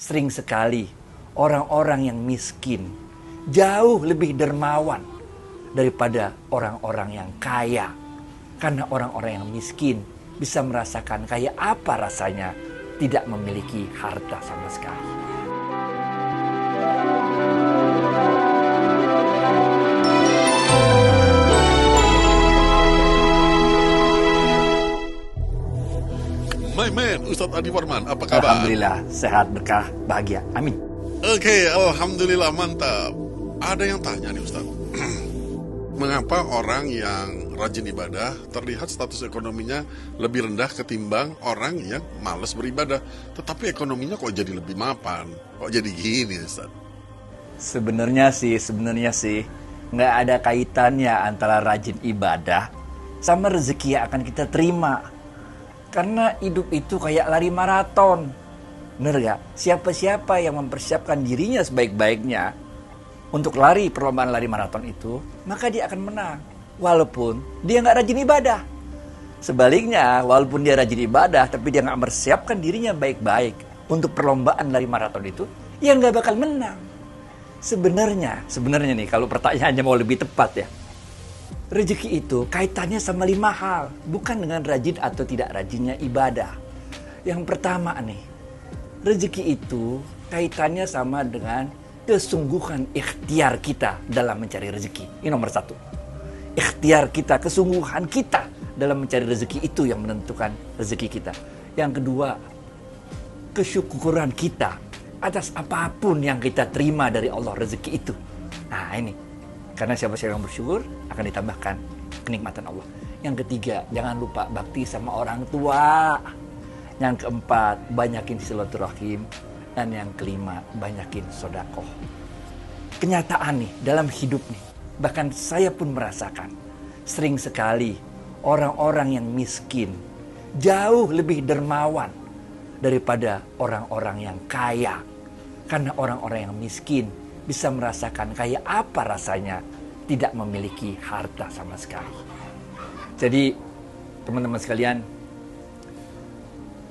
Sering sekali orang-orang yang miskin jauh lebih dermawan daripada orang-orang yang kaya. Karena orang-orang yang miskin bisa merasakan kayak apa rasanya tidak memiliki harta sama sekali. My man, Ustadz Adi Warman, apa kabar? Alhamdulillah, sehat, berkah, bahagia. Amin. Oke, alhamdulillah, mantap. Ada yang tanya nih Ustadz, mengapa orang yang rajin ibadah terlihat status ekonominya lebih rendah ketimbang orang yang malas beribadah, tetapi ekonominya kok jadi lebih mapan? Kok jadi gini Ustadz? Sebenarnya sih nggak ada kaitannya antara rajin ibadah sama rezeki yang akan kita terima. Karena hidup itu kayak lari maraton. Bener gak? Siapa-siapa yang mempersiapkan dirinya sebaik-baiknya untuk lari perlombaan lari maraton itu, maka dia akan menang. Walaupun dia nggak rajin ibadah. Sebaliknya, walaupun dia rajin ibadah, tapi dia nggak mempersiapkan dirinya baik-baik untuk perlombaan lari maraton itu, ya nggak bakal menang. Sebenarnya nih, kalau pertanyaannya mau lebih tepat ya, rezeki itu kaitannya sama 5 hal, bukan dengan rajin atau tidak rajinnya ibadah. Yang pertama nih, rezeki itu kaitannya sama dengan kesungguhan ikhtiar kita dalam mencari rezeki. Ini nomor 1. Ikhtiar kita, kesungguhan kita dalam mencari rezeki itu yang menentukan rezeki kita. Yang kedua, kesyukuran kita atas apapun yang kita terima dari Allah rezeki itu. Nah ini, karena siapa-siapa yang bersyukur akan ditambahkan kenikmatan Allah. Yang ketiga, jangan lupa bakti sama orang tua. Yang keempat, banyakin silaturahim. Dan yang kelima, banyakin sedekah. Kenyataan nih, dalam hidup nih, bahkan saya pun merasakan, sering sekali orang-orang yang miskin jauh lebih dermawan daripada orang-orang yang kaya. Karena orang-orang yang miskin bisa merasakan kayak apa rasanya tidak memiliki harta sama sekali. Jadi teman-teman sekalian,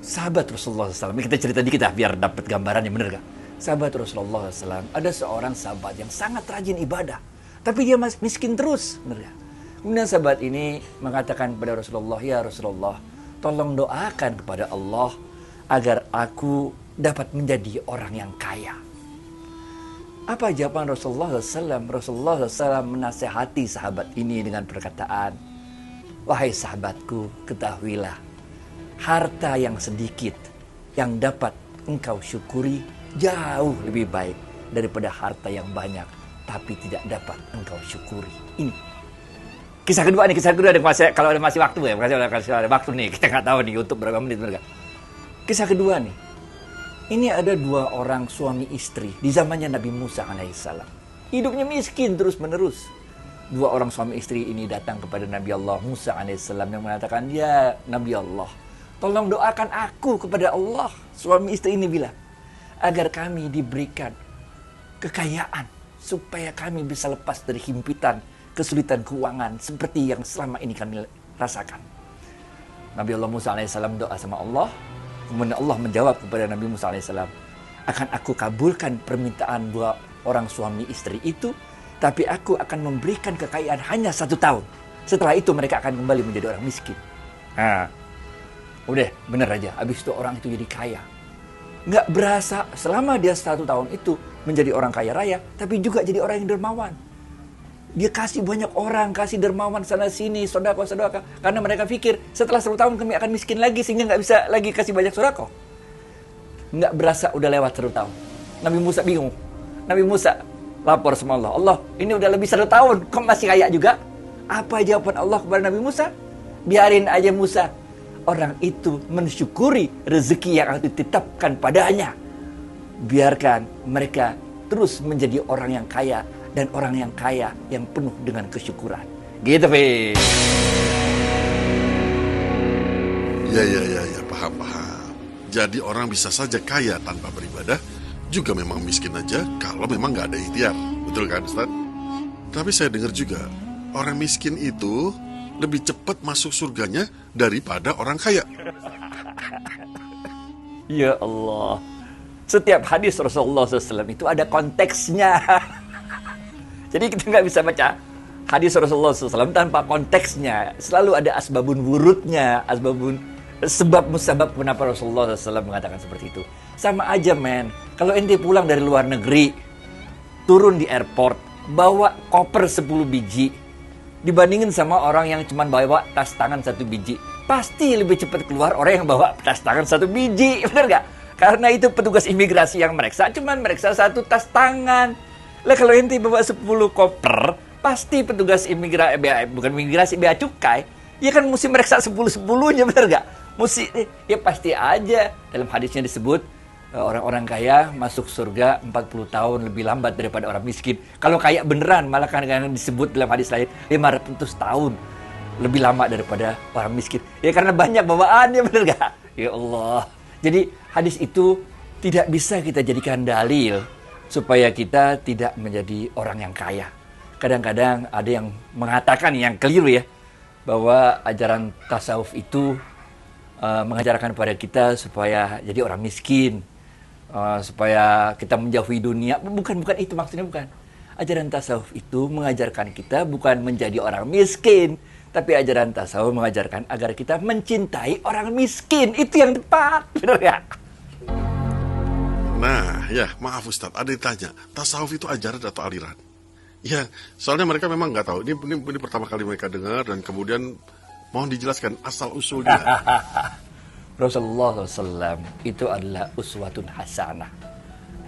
sahabat Rasulullah SAW, ini kita cerita dikit ya biar dapat gambarannya, bener gak? Sahabat Rasulullah SAW, ada seorang sahabat yang sangat rajin ibadah, tapi dia miskin terus, bener gak? Kemudian sahabat ini mengatakan kepada Rasulullah, ya Rasulullah, tolong doakan kepada Allah agar aku dapat menjadi orang yang kaya. Apa jawaban Rasulullah SAW? Rasulullah SAW menasehati sahabat ini dengan perkataan, wahai sahabatku, ketahuilah, harta yang sedikit yang dapat engkau syukuri jauh lebih baik daripada harta yang banyak tapi tidak dapat engkau syukuri. Ini kisah kedua kalau ada masih waktu ya, masih ada waktu nih, kita nggak tahu nih untuk berapa menit, bener gak? Kisah kedua nih, ini ada 2 orang suami istri di zamannya Nabi Musa alaihissalam. Hidupnya miskin terus menerus. 2 orang suami istri ini datang kepada Nabi Allah Musa alaihissalam yang mengatakan, ya Nabi Allah, tolong doakan aku kepada Allah. Suami istri ini bilang, agar kami diberikan kekayaan supaya kami bisa lepas dari himpitan, kesulitan keuangan seperti yang selama ini kami rasakan. Nabi Allah Musa alaihissalam doa sama Allah. Kemudian Allah menjawab kepada Nabi Musa alaihissalam, akan aku kabulkan permintaan 2 orang suami istri itu, tapi aku akan memberikan kekayaan hanya 1 tahun. Setelah itu mereka akan kembali menjadi orang miskin. Nah, udah bener aja, habis itu orang itu jadi kaya. Nggak berasa selama dia 1 tahun itu menjadi orang kaya raya, tapi juga jadi orang yang dermawan. Dia kasih banyak orang, kasih dermawan sana sini, sedekah. Karena mereka pikir setelah 1 tahun kami akan miskin lagi sehingga nggak bisa lagi kasih banyak sedekah. Nggak berasa udah lewat 1 tahun. Nabi Musa bingung. Nabi Musa lapor sama Allah. Allah, ini udah lebih 1 tahun, kok masih kaya juga? Apa jawaban Allah kepada Nabi Musa? Biarin aja Musa. Orang itu mensyukuri rezeki yang ditetapkan padanya. Biarkan mereka terus menjadi orang yang kaya. Dan orang yang kaya yang penuh dengan kesyukuran. Gitu, Fi. Ya, paham. Jadi orang bisa saja kaya tanpa beribadah, juga memang miskin aja kalau memang nggak ada ikhtiar. Betul kan Ustaz? Tapi saya dengar juga, orang miskin itu lebih cepat masuk surganya daripada orang kaya. Ya Allah. Setiap hadis Rasulullah SAW itu ada konteksnya. Jadi kita nggak bisa baca hadis Rasulullah SAW tanpa konteksnya. Selalu ada asbabun wurudnya, sebab musabab kenapa Rasulullah SAW mengatakan seperti itu. Sama aja men, kalau ente pulang dari luar negeri, turun di airport, bawa koper 10 biji, dibandingin sama orang yang cuma bawa tas tangan 1 biji, pasti lebih cepat keluar orang yang bawa tas tangan 1 biji, bener nggak? Karena itu petugas imigrasi yang meriksa, cuman meriksa 1 tas tangan. Lah kalau ente bawa 10 koper, pasti petugas imigrasi bea cukai, ya kan mesti meriksa 10-10-nya, bener nggak? Mesti, ya pasti aja. Dalam hadisnya disebut, orang-orang kaya masuk surga 40 tahun lebih lambat daripada orang miskin. Kalau kaya beneran, malah kadang-kadang disebut dalam hadis lain 500 tahun lebih lama daripada orang miskin. Ya karena banyak bawaannya, bener gak? Ya Allah. Jadi hadis itu tidak bisa kita jadikan dalil supaya kita tidak menjadi orang yang kaya. Kadang-kadang ada yang mengatakan, yang keliru ya, bahwa ajaran tasawuf itu mengajarkan kepada kita supaya jadi orang miskin, supaya kita menjauhi dunia. Bukan itu maksudnya, bukan. Ajaran tasawuf itu mengajarkan kita bukan menjadi orang miskin, tapi ajaran tasawuf mengajarkan agar kita mencintai orang miskin. Itu yang tepat, benar ya? Nah, ya maaf Ustadz, ada yang tanya, tasawuf itu ajaran atau aliran? Ya, soalnya mereka memang nggak tahu. Ini pertama kali mereka dengar, dan kemudian mohon dijelaskan asal usulnya. Rasulullah SAW itu adalah uswatun hasanah,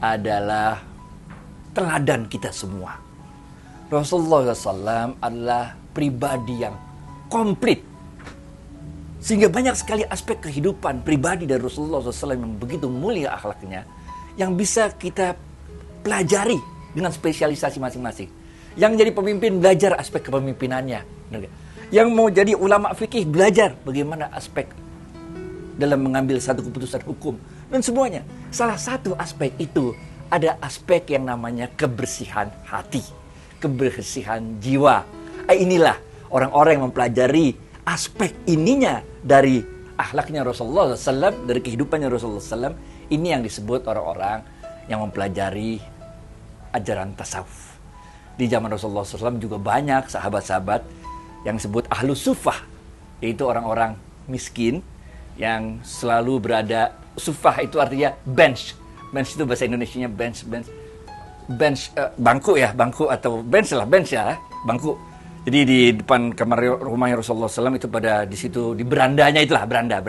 adalah teladan kita semua. Rasulullah SAW adalah pribadi yang komplit, sehingga banyak sekali aspek kehidupan pribadi dari Rasulullah SAW yang begitu mulia akhlaknya, yang bisa kita pelajari dengan spesialisasi masing-masing. Yang jadi pemimpin belajar aspek kepemimpinannya, yang mau jadi ulama fikih belajar bagaimana aspek dalam mengambil satu keputusan hukum, dan semuanya. Salah satu aspek itu ada aspek yang namanya kebersihan hati, kebersihan jiwa. Inilah orang-orang yang mempelajari aspek ininya dari akhlaknya Rasulullah SAW, dari kehidupannya Rasulullah SAW. Ini yang disebut orang-orang yang mempelajari ajaran tasawuf. Di zaman Rasulullah SAW juga banyak sahabat-sahabat yang disebut ahlus sufah, yaitu orang-orang miskin yang selalu berada. Sufah itu artinya bench. Bench itu bahasa Indonesianya bench, bangku ya, bangku atau bench ya, bangku. Jadi di depan kamar rumahnya Rasulullah SAW itu pada di situ, di berandanya itulah, beranda.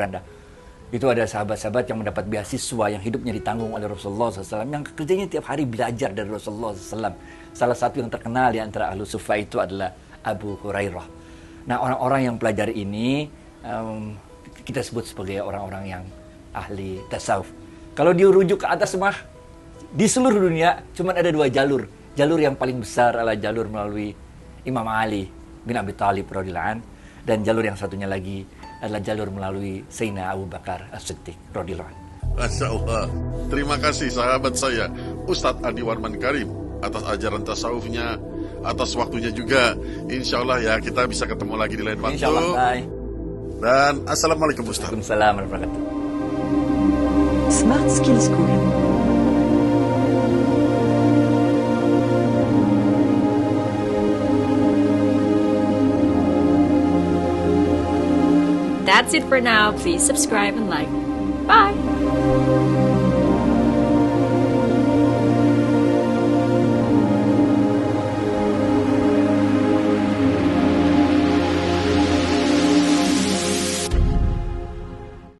Itu ada sahabat-sahabat yang mendapat beasiswa yang hidupnya ditanggung oleh Rasulullah SAW, yang kerjanya tiap hari belajar dari Rasulullah SAW. Salah satu yang terkenal di antara ahlu sufah itu adalah Abu Hurairah. Nah, orang-orang yang pelajari ini kita sebut sebagai orang-orang yang ahli tasawuf. Kalau dirujuk ke atas mah, di seluruh dunia cuma ada 2 jalur. Jalur yang paling besar adalah jalur melalui Imam Ali bin Abi Thalib radhiyallahu anhu, dan jalur yang satunya lagi adalah jalur melalui Sayyidina Abu Bakar As-Siddiq radhiyallahu anhu. Masya Allah. Terima kasih sahabat saya, Ustadz Andi Warman Karim, atas ajaran tasawufnya, atas waktunya juga. Insya Allah ya kita bisa ketemu lagi di lain waktu. Insya Allah. Bye. Dan Assalamualaikum Ustadz. Waalaikumsalam warahmatullahi wabarakatuh. Smart Skills School. That's it for now. Please subscribe and like.